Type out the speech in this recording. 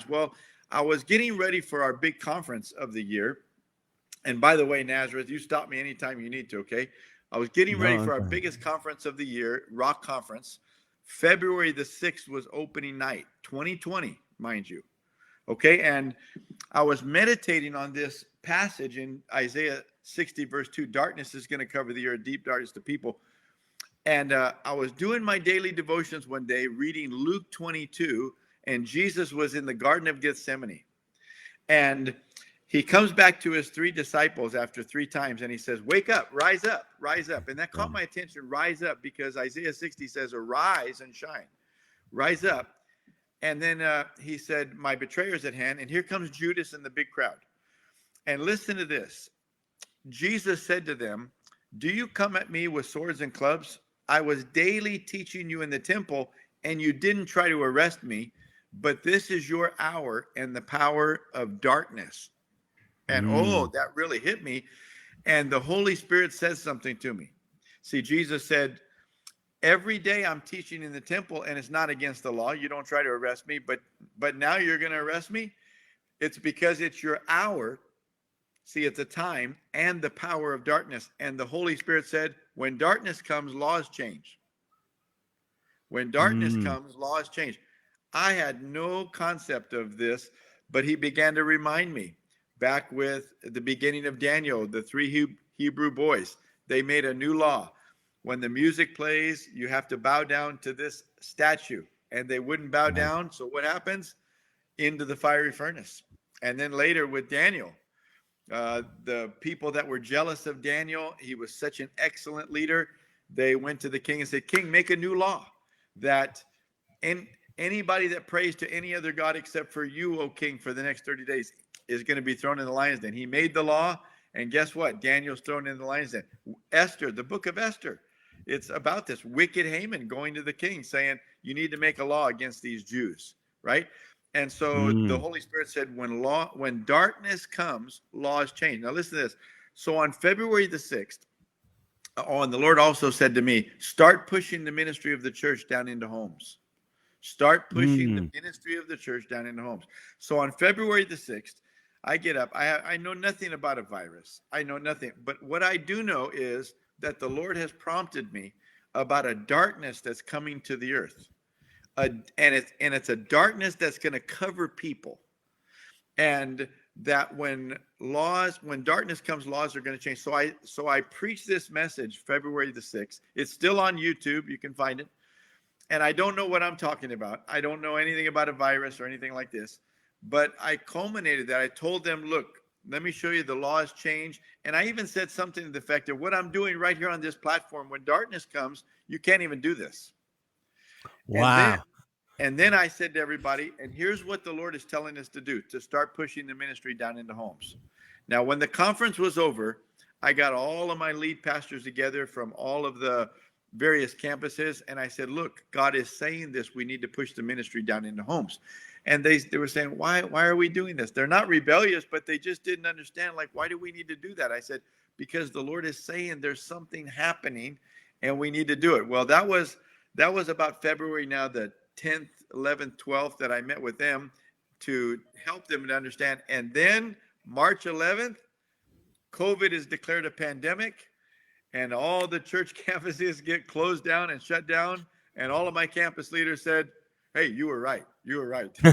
Well, I was getting ready for our big conference of the year. And by the way, Nazareth, you stop me anytime you need to, okay? I was getting ready No, for our okay. biggest conference of the year, Rock Conference. February the 6th was opening night, 2020, mind you. Okay, and I was meditating on this passage in Isaiah 60, verse 2. Darkness is going to cover the earth, deep darkness to people. And I was doing my daily devotions one day, reading Luke 22, and Jesus was in the Garden of Gethsemane. And he comes back to his three disciples after three times, and he says, wake up, rise up, rise up. And that caught my attention, rise up, because Isaiah 60 says, arise and shine, rise up. And then he said, my betrayer's at hand. And here comes Judas and the big crowd. And listen to this. Jesus said to them, do you come at me with swords and clubs? I was daily teaching you in the temple, and you didn't try to arrest me. But this is your hour and the power of darkness. And that really hit me. And the Holy Spirit says something to me. See, Jesus said, every day I'm teaching in the temple, and it's not against the law. You don't try to arrest me, but now you're going to arrest me. It's because it's your hour. See, it's a time and the power of darkness. And the Holy Spirit said, when darkness comes, laws change. When darkness comes, laws change. I had no concept of this, but he began to remind me back with the beginning of Daniel, the three Hebrew boys. They made a new law. When the music plays, you have to bow down to this statue, and they wouldn't bow down. So what happens? Into the fiery furnace. And then later with Daniel, the people that were jealous of Daniel, he was such an excellent leader. They went to the king and said, King, make a new law that anybody that prays to any other god except for you, O king, for the next 30 days is going to be thrown in the lion's den. He made the law, and guess what? Daniel's thrown in the lion's den. Esther, the book of Esther, it's about this wicked Haman going to the king saying, you need to make a law against these Jews, right? And so the Holy Spirit said, when darkness comes, laws change. Now listen to this. So on February the 6th, and the Lord also said to me, start pushing the ministry of the church down into homes. Start pushing the ministry of the church down into homes. So on February the 6th, I get up. I know nothing about a virus. I know nothing. But what I do know is that the Lord has prompted me about a darkness that's coming to the earth. And it's a darkness that's going to cover people. And that when darkness comes, laws are going to change. So I preached this message February the 6th. It's still on YouTube. You can find it. And I don't know what I'm talking about. I don't know anything about a virus or anything like this. But I culminated that. I told them, look, let me show you the laws change. And I even said something to the effect of what I'm doing right here on this platform. When darkness comes, you can't even do this. Wow. And then I said to everybody, and here's what the Lord is telling us to do, to start pushing the ministry down into homes. Now, when the conference was over, I got all of my lead pastors together from all of the various campuses. And I said, look, God is saying this. We need to push the ministry down into homes. And they were saying, why are we doing this? They're not rebellious, but they just didn't understand, like, why do we need to do that? I said, because the Lord is saying there's something happening and we need to do it. Well, that was about February now, the 10th, 11th, 12th that I met with them to help them to understand. And then March 11th, COVID is declared a pandemic. And all the church campuses get closed down and shut down. And all of my campus leaders said, hey, you were right. You were right.